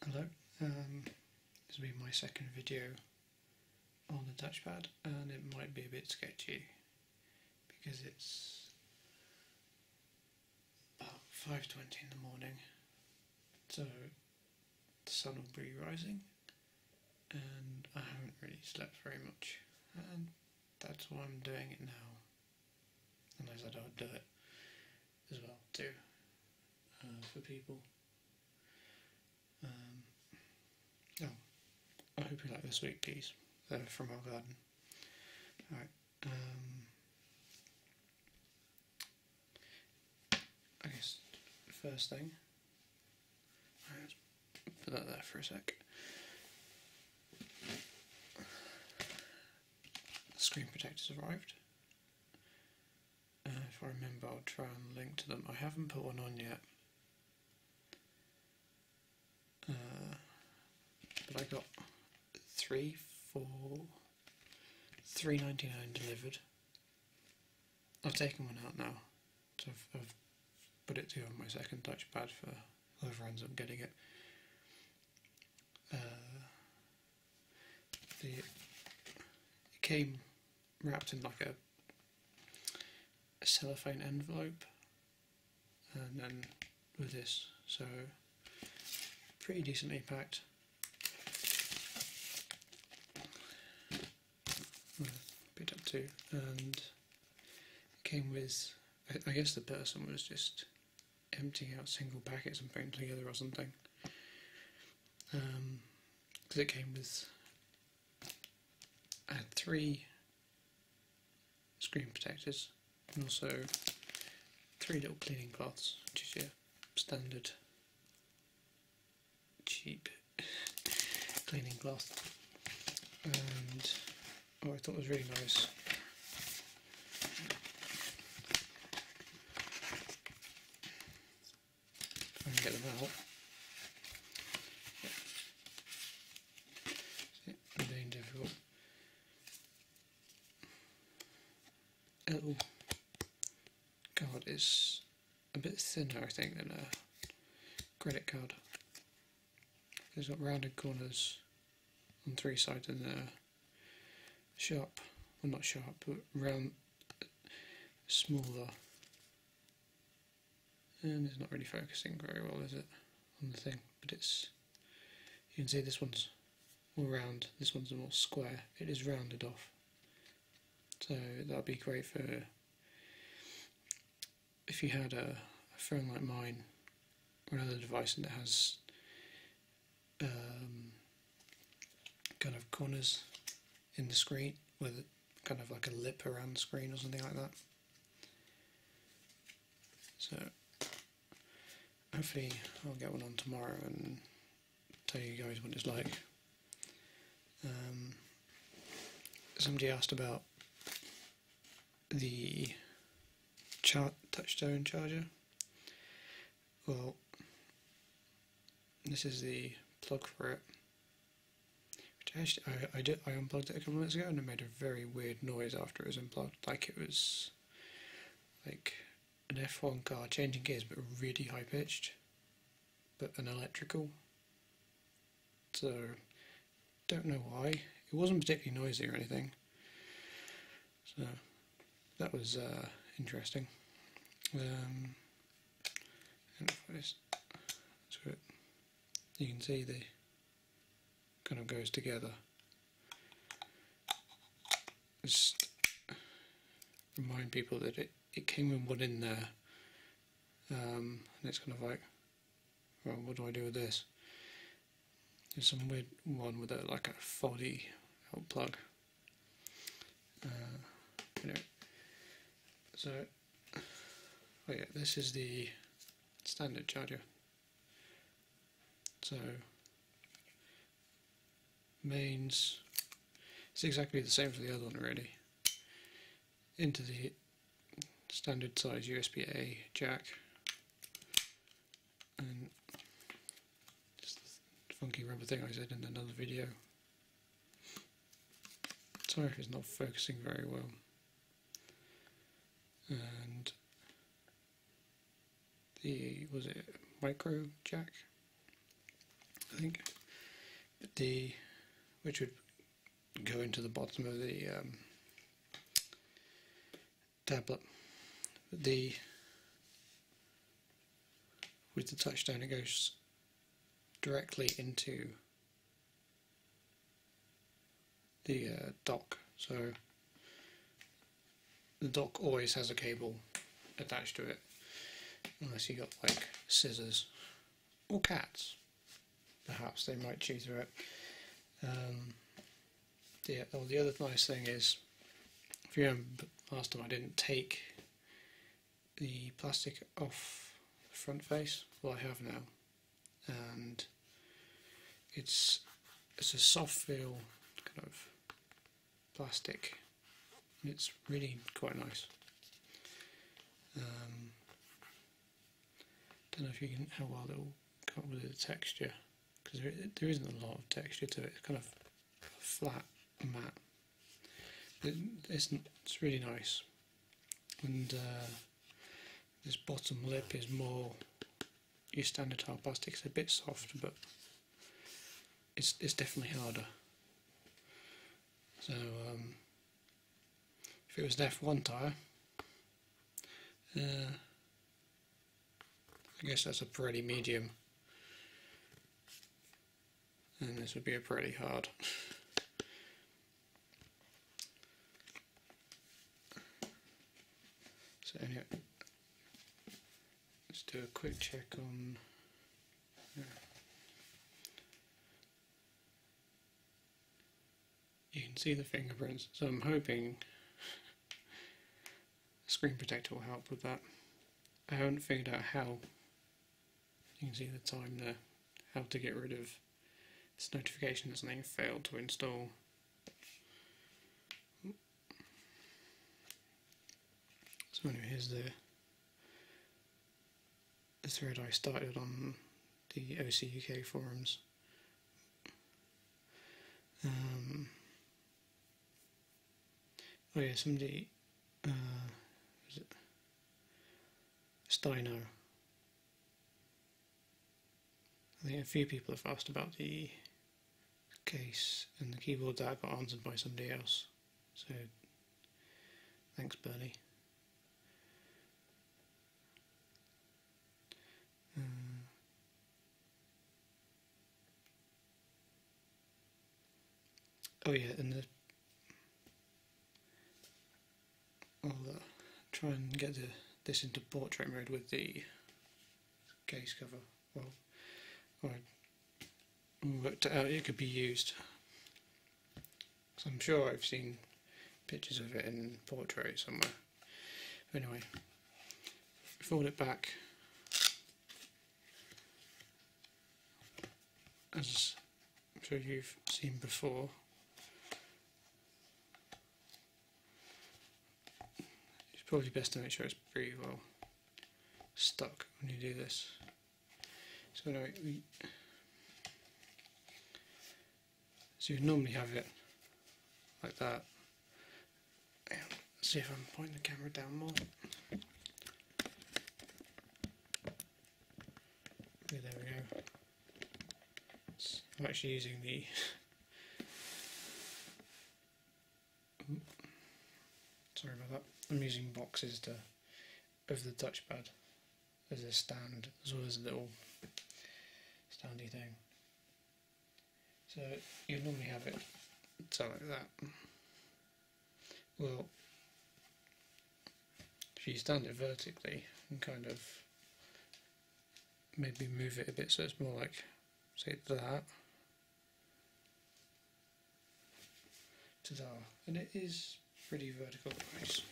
Hello, this will be my second video on the touchpad, and it might be a bit sketchy because it's about 5:20 in the morning, so the sun will be rising and I haven't really slept very much, and that's why I'm doing it now, unless I don't do it as well too, for people. I hope you like the sweet peas from our garden. Alright, I guess first thing, let's put that there for a sec. The screen protectors arrived. If I remember, I'll try and link to them. I haven't put one on yet. But I got three for $3.99 delivered. I've taken one out now, so I've put it to on my second touchpad for whoever ends up getting it. It came wrapped in like a cellophane envelope, and then with this, so pretty decently packed. Picked up two, and it came with, I guess the person was just emptying out single packets and putting them together or something, because it came with, I had 3 screen protectors and also 3 little cleaning cloths, which is your standard cheap cleaning cloth. And what I thought was really nice, if I can get them out, yeah, being difficult. A little card is a bit thinner, I think, than a credit card. It's got rounded corners on 3 sides and sharp, well not sharp, but round, smaller, and it's not really focusing very well, is it, on the thing, but it's, you can see this one's more round, this one's more square, it is rounded off, so that'll be great for if you had a phone like mine, or another device that has kind of corners in the screen with kind of like a lip around the screen or something like that. So hopefully I'll get one on tomorrow and tell you guys what it's like. Somebody asked about the touchstone charger. Well, this is the plug for it. Actually, I unplugged it a couple of minutes ago and it made a very weird noise after it was unplugged, like it was like an F1 car changing gears, but really high pitched, but an electrical. So don't know why. It wasn't particularly noisy or anything, so that was interesting. And if I just to it, you can see the kind of goes together. Just remind people that it came with one in there, and it's kind of like, well, what do I do with this? There's some weird one with like a foldy out plug. Anyway, so oh yeah, this is the standard charger. So mains, it's exactly the same for the other one really. Into the standard size USB-A jack, and just the funky rubber thing I said in another video. Sorry if it's not focusing very well. And the, was it micro jack? I think, which would go into the bottom of the tablet. But with the touchdown, it goes directly into the dock. So the dock always has a cable attached to it, unless you got like scissors or cats. Perhaps they might chew through it. The other nice thing is, if you remember last time I didn't take the plastic off the front face, well I have now, and it's a soft feel kind of plastic, and it's really quite nice. Don't know if you can how well it'll come up with the texture, because there isn't a lot of texture to it. It's kind of flat, matte. It's really nice, and this bottom lip is more your standard hard plastic. It's a bit soft, but it's definitely harder. So if it was an F1 tyre, I guess that's a Pirelli medium, and this would be a Pirelli hard. So anyway, let's do a quick check on. You can see the fingerprints, so I'm hoping the screen protector will help with that. I haven't figured out how. You can see the time there, how to get rid of this notification that something failed to install. So anyway, here's the thread I started on the OC UK forums. Oh yeah, somebody, was it Steino? I think a few people have asked about the case and the keyboard. That got answered by somebody else, so thanks Bernie. Oh yeah, and I'll try and get this into portrait mode with the case cover. Well, I worked out it could be used. So I'm sure I've seen pictures of it in portrait somewhere. Anyway, fold it back, as I'm sure you've seen before. It's probably best to make sure it's pretty well stuck when you do this. So anyway, so you normally have it like that. Let's see if I'm pointing the camera down more. Okay, there we go. I'm actually using the sorry about that. I'm using boxes over the touchpad as a stand, as well as a little standy thing. So you normally have it so like that. Well, if you stand it vertically and kind of maybe move it a bit so it's more like, say, that to that, and it is pretty vertical. Nice.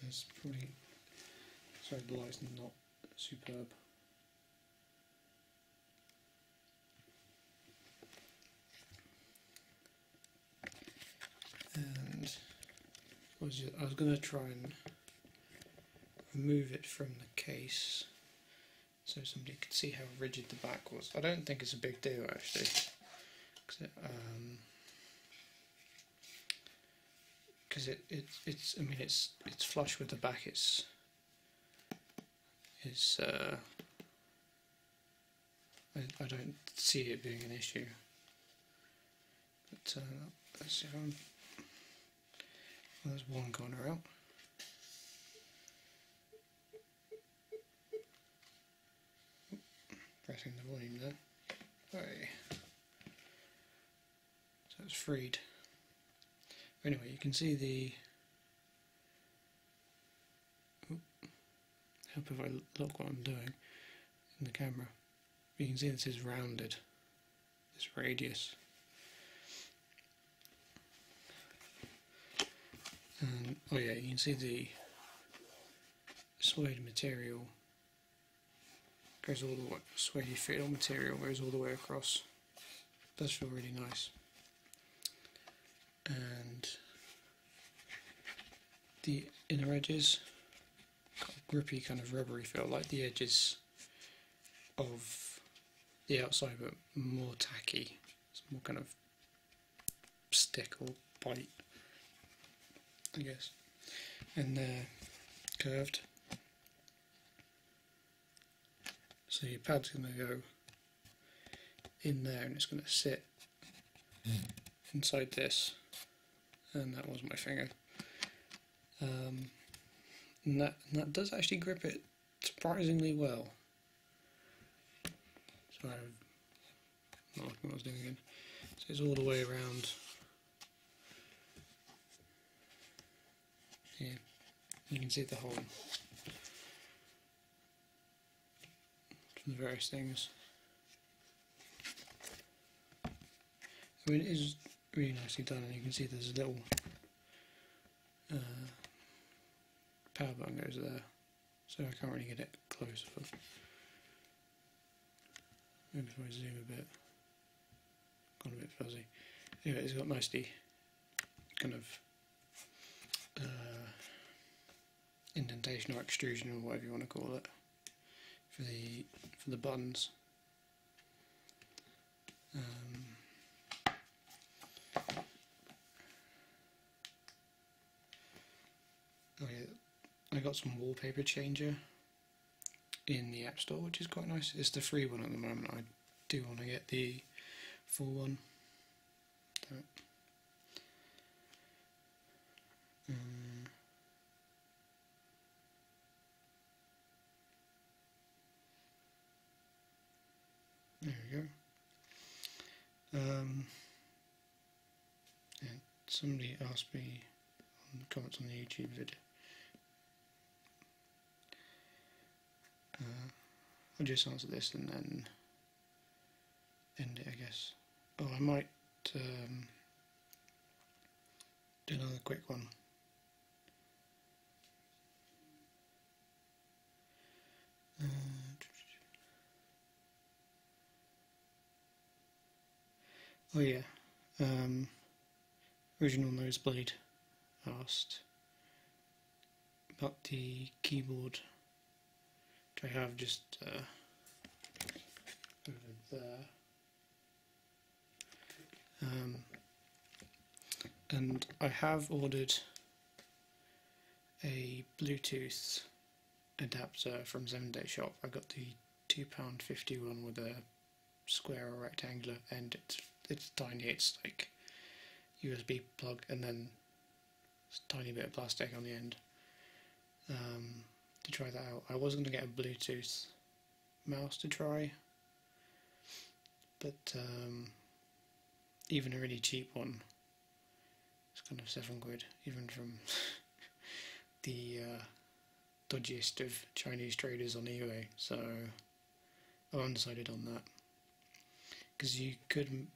It's probably, sorry, the light's not superb. And I was going to try and remove it from the case so somebody could see how rigid the back was. I don't think it's a big deal actually, 'cause because it's I mean it's flush with the back. It's I don't see it being an issue. But let's see if I'm, well, there's one corner out. Pressing the volume there. Hey. So it's freed. Anyway, you can see the. Help if I look what I'm doing in the camera. You can see this is rounded. This radius. And oh yeah, you can see the suede material goes all the way. Suede feel material goes all the way across. Does feel really nice. And the inner edges got a grippy kind of rubbery feel, like the edges of the outside, but more tacky. It's more kind of stick or bite, I guess. And they're curved. So your pad's going to go in there and it's going to sit inside this. And that was my finger. And that does actually grip it surprisingly well. So I'm not looking what I was doing again. So it's all the way around. Yeah, you can see the hole from the various things. I mean, it is really nicely done, and you can see there's a little power button goes there, so I can't really get it close. But maybe if I zoom a bit, gone a bit fuzzy. Anyway, it's got nicely kind of indentation or extrusion or whatever you want to call it for the buttons. Oh yeah, I got some wallpaper changer in the App Store, which is quite nice. It's the free one at the moment. I do want to get the full one. There we go. And somebody asked me on the comments on the YouTube video. I'll just answer this and then end it, I guess. Oh, I might do another quick one. Oh yeah, Original Nosebleed asked about the keyboard, which I have just over there. And I have ordered a Bluetooth adapter from 7 Day Shop. I got the £2.50 one with a square or rectangular end. It's tiny. It's like USB plug and then a tiny bit of plastic on the end. To try that out, I was going to get a Bluetooth mouse to try, but even a really cheap one, it's kind of £7, even from the dodgiest of Chinese traders on eBay. So I'm undecided on that, because you could,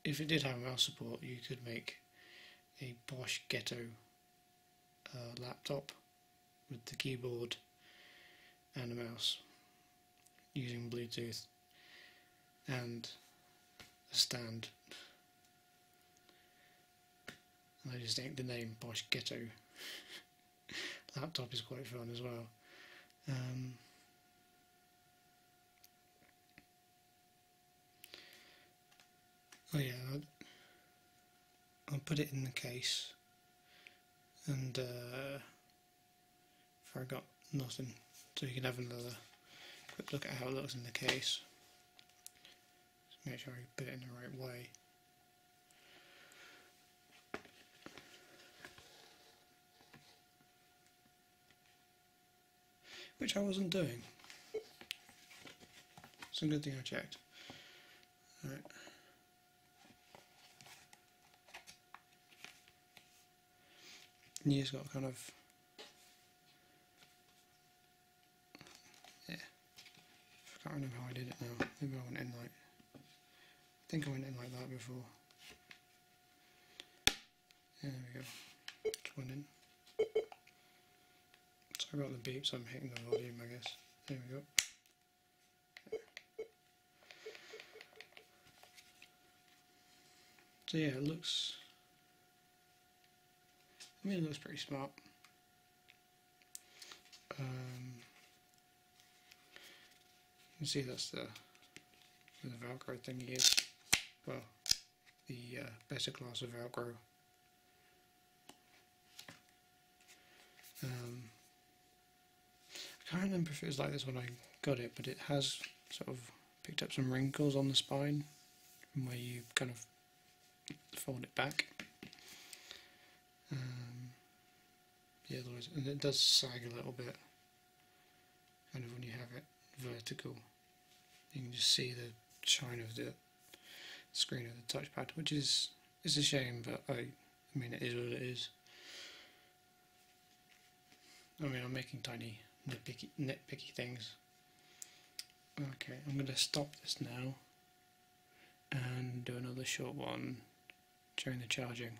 if it did have mouse support, you could make a Bosch Ghetto laptop with the keyboard and a mouse using Bluetooth and a stand. And I just think the name Bosch Ghetto laptop is quite fun as well. Oh yeah, I'll put it in the case and I got nothing, so you can have another quick look at how it looks in the case. Just make sure you put it in the right way. Which I wasn't doing. It's a good thing I checked. Right. And you just got kind of, yeah, I can't remember how I did it now. Maybe I went in like, I think I went in like that before. Yeah, there we go. Just went in. Sorry about the beeps, I'm hitting the volume, I guess. There we go. So yeah, it looks, I mean, it looks pretty smart. You can see that's the Velcro thingy is. Well, the better class of Velcro. I can't remember if it was like this when I got it, but it has sort of picked up some wrinkles on the spine from where you kind of fold it back. Yeah, otherwise, and it does sag a little bit, kind of when you have it vertical. You can just see the shine of the screen of the touchpad, which is a shame, but I mean it is what it is. I mean, I'm making tiny nitpicky things. Okay, I'm going to stop this now and do another short one during the charging.